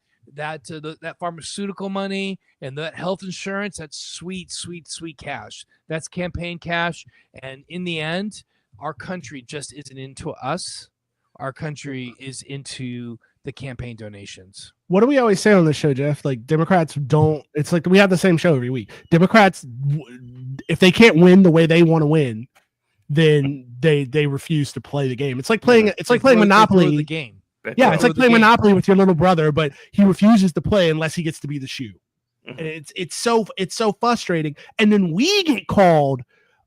pharmaceutical money and that health insurance, that's sweet, sweet, sweet cash. That's campaign cash. And in the end, our country just isn't into us. Our country is into the campaign donations. What do we always say on this show, Jeff? Like, Democrats don't, it's like we have the same show every week. Democrats, if they can't win the way they want to win, then they refuse to play the game. It's like playing Monopoly. The game. Yeah, it's like playing Monopoly with your little brother, but he refuses to play unless he gets to be the shoe. And it's so frustrating. And then we get called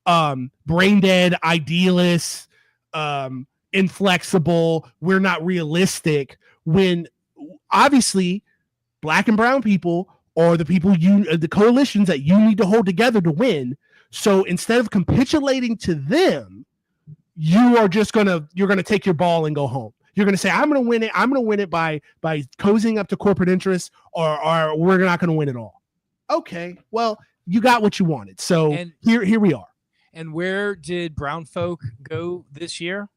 brain dead, idealists, inflexible, we're not realistic, when obviously black and brown people are the people the coalitions that you need to hold together to win. So instead of capitulating to them, you're gonna take your ball and go home. You're going to say, I'm going to win it. I'm going to win it by cozying up to corporate interests, or we're not going to win it all. Okay, well, you got what you wanted. So here we are. And where did brown folk go this year?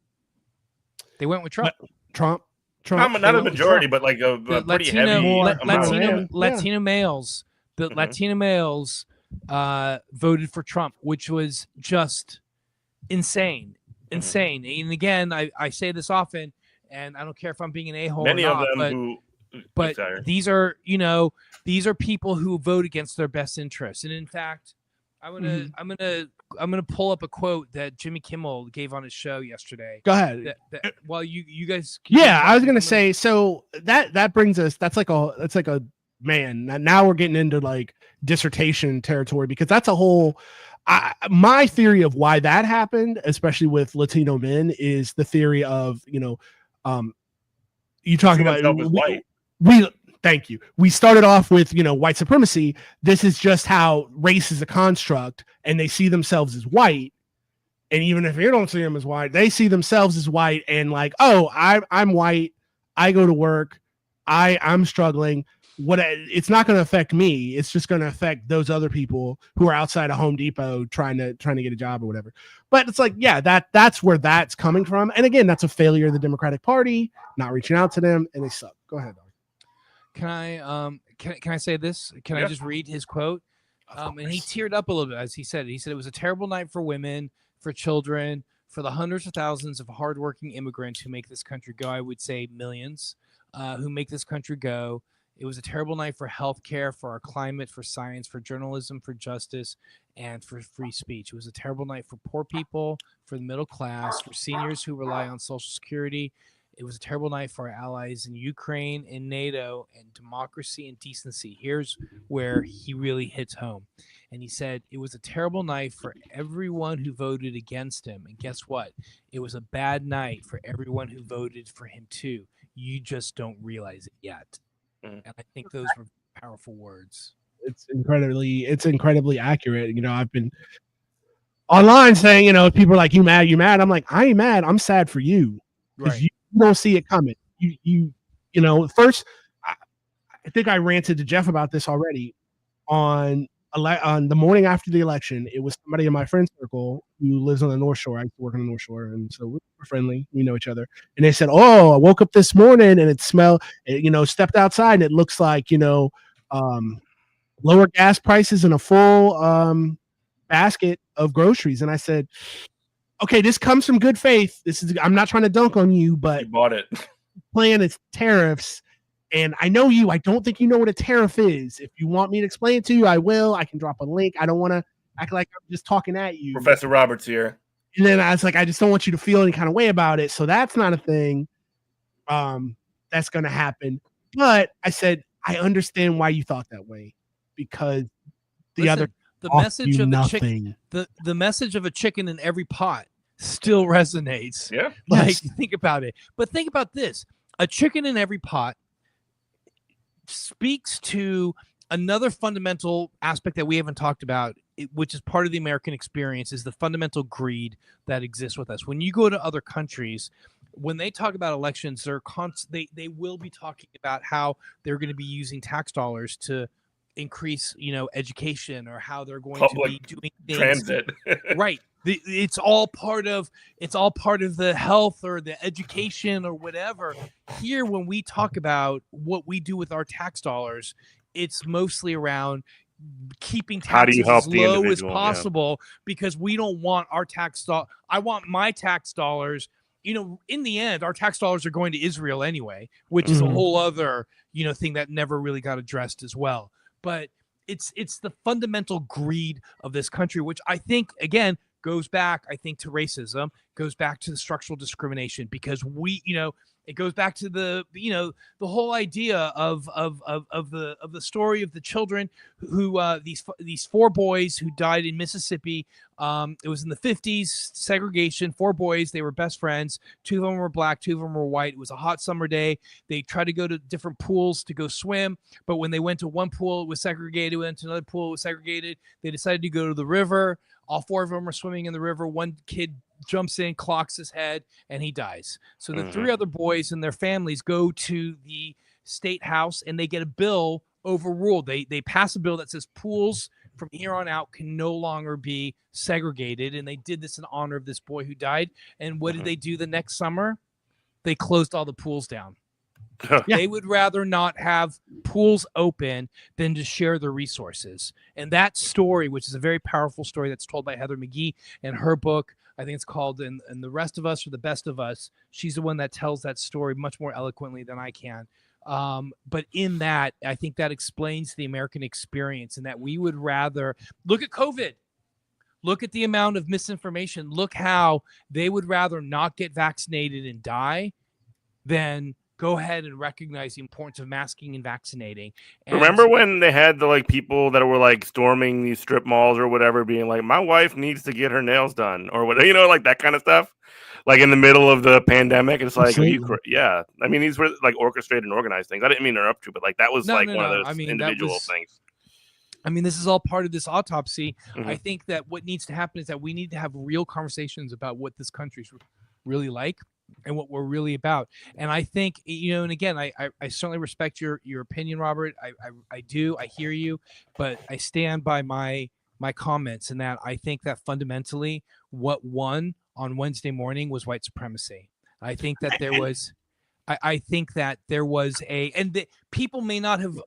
They went with Trump. Trump. Not a majority, but like a pretty heavy Latino males. The Latino males voted for Trump, which was just insane. And again, I say this often, and I don't care if I'm being an a-hole Many or not, of them but these are people who vote against their best interests. And in fact, I'm gonna pull up a quote that Jimmy Kimmel gave on his show yesterday. Go ahead. Well, you guys. Yeah, I was gonna say. So that brings us. That's like a man. Now we're getting into like dissertation territory, because that's a whole. My theory of why that happened, especially with Latino men, is the theory of you talk about white. Thank you. We started off with white supremacy. This is just how race is a construct, and they see themselves as white. And even if you don't see them as white, they see themselves as white, and like, oh, I'm white. I go to work. I'm struggling. It's not going to affect me. It's just going to affect those other people who are outside of Home Depot trying to get a job or whatever. But it's like, yeah, that's where that's coming from. And again, that's a failure of the Democratic Party, not reaching out to them, and they suck. Go ahead, dog. Can I say this? Can I just read his quote? And he teared up a little bit as he said it. He said it was a terrible night for women, for children, for the hundreds of thousands of hardworking immigrants who make this country go. I would say millions who make this country go. It was a terrible night for healthcare, for our climate, for science, for journalism, for justice, and for free speech. It was a terrible night for poor people, for the middle class, for seniors who rely on Social Security. It was a terrible night for our allies in Ukraine and NATO, and democracy and decency. Here's where he really hits home. And he said, it was a terrible night for everyone who voted against him. And guess what? It was a bad night for everyone who voted for him too. You just don't realize it yet. And I think those were powerful words. It's incredibly accurate. I've been online saying, people are like, you mad? I'm like, I ain't mad. I'm sad for you. Because you don't see it coming. First, I think I ranted to Jeff about this already on the morning after the election. It was somebody in my friend circle who lives on the North Shore. I used to work on the North Shore, and so we're friendly. We know each other. And they said, "Oh, I woke up this morning and it smelled. Stepped outside and it looks like lower gas prices and a full basket of groceries." And I said, "Okay, this comes from good faith. I'm not trying to dunk on you, but you bought it. Plan is tariffs." And I know you. I don't think you know what a tariff is. If you want me to explain it to you, I will. I can drop a link. I don't want to act like I'm just talking at you. Professor Roberts here. And then I was like, I just don't want you to feel any kind of way about it. So that's not a thing that's going to happen. But I said, I understand why you thought that way, because the message of nothing. The message of a chicken in every pot still resonates. Yeah. Like, think about it. But think about this. A chicken in every pot speaks to another fundamental aspect that we haven't talked about, which is part of the American experience, is the fundamental greed that exists with us. When you go to other countries, when they talk about elections, they will be talking about how they're going to be using tax dollars to increase, education, or how they're going to be doing things. Transit. Right. It's all part of the health or the education or whatever. Here, when we talk about what we do with our tax dollars, it's mostly around keeping taxes as low as possible, because we don't want our I want my tax dollars. In the end, our tax dollars are going to Israel anyway, which is a whole other, thing that never really got addressed as well. But it's the fundamental greed of this country, which I think, again, goes back, to racism, goes back to the structural discrimination, because it goes back to the whole idea of the story of the children who these 4 boys who died in Mississippi. It was in the 50s, segregation. 4 boys, they were best friends. 2 of them were black, 2 of them were white. It was a hot summer day. They tried to go to different pools to go swim, but when they went to one pool, it was segregated. Went to another pool, it was segregated. They decided to go to the river. All 4 of them are swimming in the river. One kid jumps in, clocks his head, and he dies. So the 3 other boys and their families go to the state house, and they get a bill overruled. They pass a bill that says pools from here on out can no longer be segregated, and they did this in honor of this boy who died. And what did they do the next summer? They closed all the pools down. They would rather not have pools open than to share the resources. And that story, which is a very powerful story that's told by Heather McGhee in her book, I think it's called and the Rest of Us or The Best of Us. She's the one that tells that story much more eloquently than I can. But in that, I think that explains the American experience, and that we would rather look at COVID. Look at the amount of misinformation. Look how they would rather not get vaccinated and die than go ahead and recognize the importance of masking and vaccinating. And remember when they had the people that were storming these strip malls or whatever, being like, my wife needs to get her nails done or whatever, that kind of stuff, in the middle of the pandemic. It's like, yeah, I mean, these were orchestrated and organized things. I didn't mean to interrupt you, but that was one of those individual things. I mean, this is all part of this autopsy. I think that what needs to happen is that we need to have real conversations about what this country's really like and what we're really about. And I think, and again, I certainly respect your opinion, Robert. I do. I hear you, but I stand by my comments in that I think that fundamentally what won on Wednesday morning was white supremacy. I think that there was, people may not have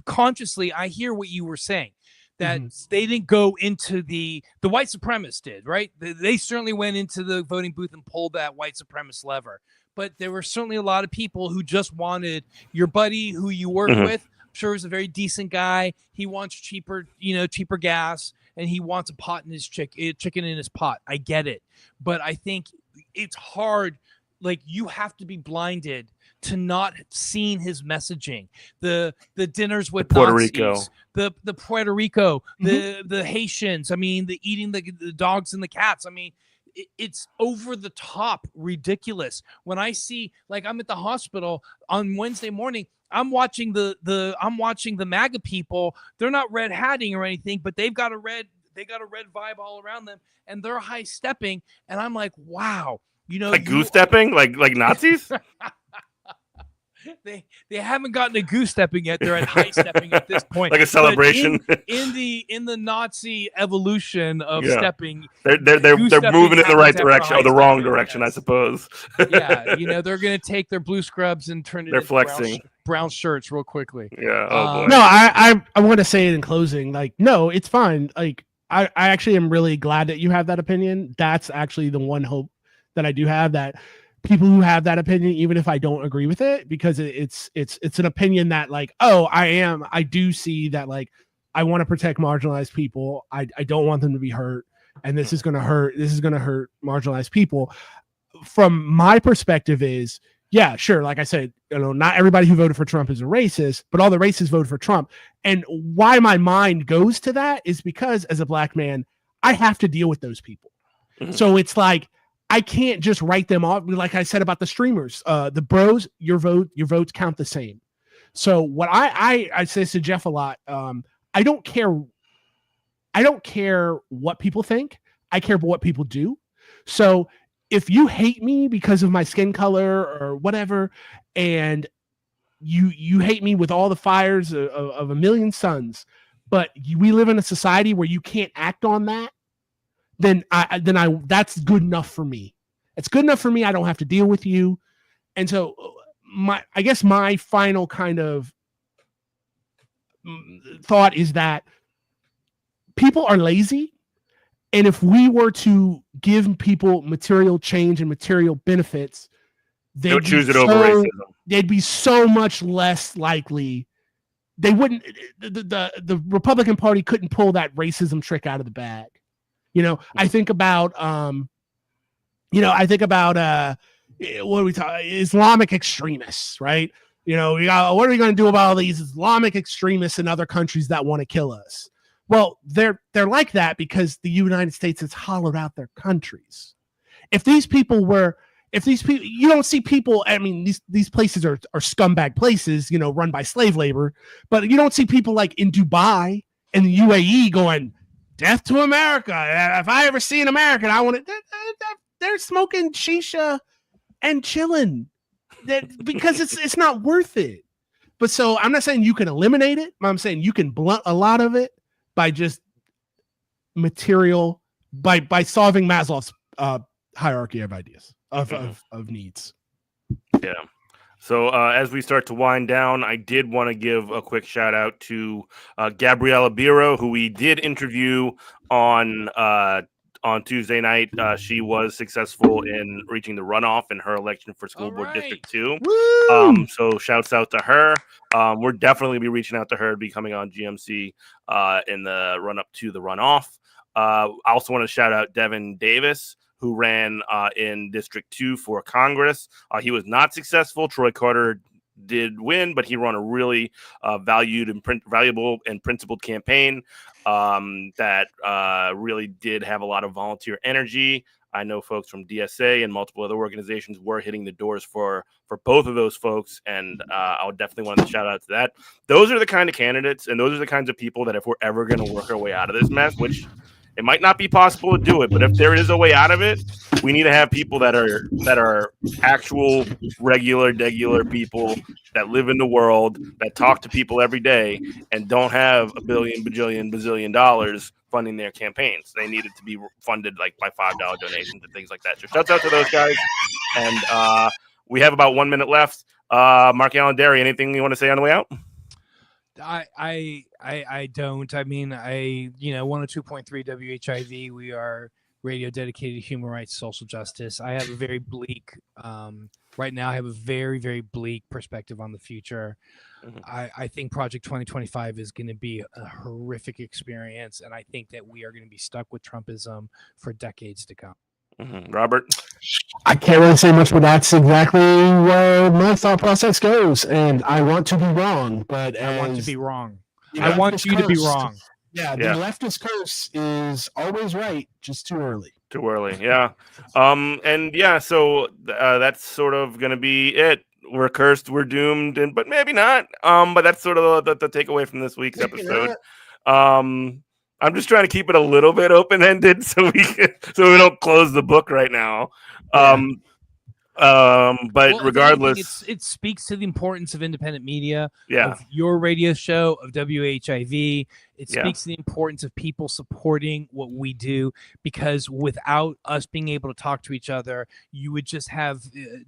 consciously, I hear what you were saying, that they didn't go into the white supremacists did, right? They certainly went into the voting booth and pulled that white supremacist lever. But there were certainly a lot of people who just wanted your buddy who you work with. I'm sure is a very decent guy. He wants cheaper gas, and he wants a pot in his chicken in his pot. I get it. But I think it's hard. You have to be blinded to not seeing his messaging. The dinners with Puerto Nazis, Rico, the Puerto Rico, the Haitians. I mean, the eating the dogs and the cats. I mean, it's over the top ridiculous. When I see, I'm at the hospital on Wednesday morning, I'm watching the MAGA people. They're not red hatting or anything, but they got a red vibe all around them, and they're high stepping, and I'm like, wow. Goose stepping, like Nazis. They haven't gotten to goose stepping yet. They're at high stepping at this point, like a celebration. In the Nazi evolution of stepping, they're moving in the right direction or the wrong direction, I suppose. Yeah, they're gonna take their blue scrubs and turn it. They're into flexing brown shirts real quickly. Yeah. Oh boy. No, I want to say it in closing. No, it's fine. I actually am really glad that you have that opinion. That's actually the one hope that I do have, that people who have that opinion, even if I don't agree with it, because it's an opinion that I do see that I want to protect marginalized people. I don't want them to be hurt. And this is going to hurt marginalized people. From my perspective is, yeah, sure. Like I said, not everybody who voted for Trump is a racist, but all the racists voted for Trump. And why my mind goes to that is because as a black man, I have to deal with those people. So it's I can't just write them off. Like I said about the streamers, the bros, your votes count the same. So what I say to Jeff a lot, I don't care what people think. I care about what people do. So if you hate me because of my skin color or whatever, and you hate me with all the fires of a million suns, but we live in a society where you can't act on that, then I that's good enough for me. It's good enough for me. I don't have to deal with you. And so I guess my final kind of thought is that people are lazy. And if we were to give people material change and material benefits, they'll choose it over racism. They'd be so much less likely. They wouldn't. The Republican Party couldn't pull that racism trick out of the bag. I think about what are we talking? Islamic extremists, right? What are we going to do about all these Islamic extremists in other countries that want to kill us? Well, they're like that because the United States has hollowed out their countries. If these people, you don't see people. I mean, these places are scumbag places, run by slave labor. But you don't see people like in Dubai and the UAE going, "Death to America! If I ever see an American, I want to." They're smoking shisha and chilling, because it's not worth it. But so I'm not saying you can eliminate it. I'm saying you can blunt a lot of it by just material, by solving Maslow's hierarchy of ideas of needs. Yeah. So as we start to wind down, I did want to give a quick shout out to Gabriella Biro, who we did interview on Tuesday night. She was successful in reaching the runoff in her election for School Board District 2. So shouts out to her. We're definitely be reaching out to her to be coming on GMC in the run up to the runoff. I also want to shout out Devin Davis, who ran in District 2 for Congress. He was not successful. Troy Carter did win, but he ran a really valuable and principled campaign that really did have a lot of volunteer energy. I know folks from DSA and multiple other organizations were hitting the doors for both of those folks, and I would definitely want to shout out to that. Those are the kind of candidates, and those are the kinds of people that if we're ever going to work our way out of this mess, which it might not be possible to do it, but if there is a way out of it, we need to have people that are actual regular people that live in the world, that talk to people every day, and don't have a billion, bajillion, bazillion dollars funding their campaigns. They need it to be funded like by $5 donations and things like that. So shouts out to those guys. And we have about 1 minute left. Mark Allen Derry, anything you want to say on the way out? I don't. I mean, 102.3 WHIV. We are radio dedicated to human rights, social justice. I have a very bleak, right now I have a very, very bleak perspective on the future. I think Project 2025 is going to be a horrific experience, and I think that we are going to be stuck with Trumpism for decades to come. Robert? I can't really say much, but that's exactly where my thought process goes. And I want to be wrong, but I want to be wrong. I want you to be wrong. Yeah, the leftist curse is always right, just too early. Too early, yeah. So that's sort of going to be it. We're cursed, we're doomed, but maybe not. But that's sort of the takeaway from this week's episode. I'm just trying to keep it a little bit open-ended so we don't close the book right now. But regardless, it speaks to the importance of independent media, yeah, of your radio show, of WHIV. It speaks to the importance of people supporting what we do, because without us being able to talk to each other, you would just have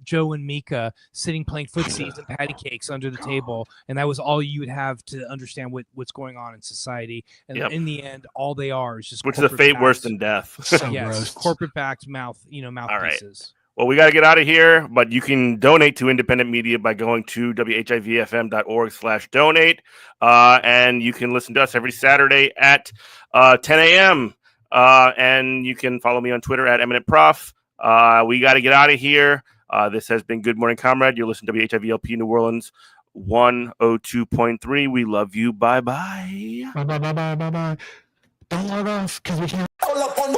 Joe and Mika sitting playing footsies and patty cakes under the table, and that was all you would have to understand what's going on in society. And in the end, all they are is just which is a fate worse than death. Yes, corporate-backed mouthpieces. Right. Well, we got to get out of here, but you can donate to independent media by going to whivfm.org/donate. And you can listen to us every Saturday at 10 a.m. And you can follow me on Twitter at EminentProf. We got to get out of here. This has been Good Morning Comrade. You're listening to WHIVLP New Orleans 102.3. We love you. Bye-bye. Bye-bye. Don't log off because we can't. Hold up on.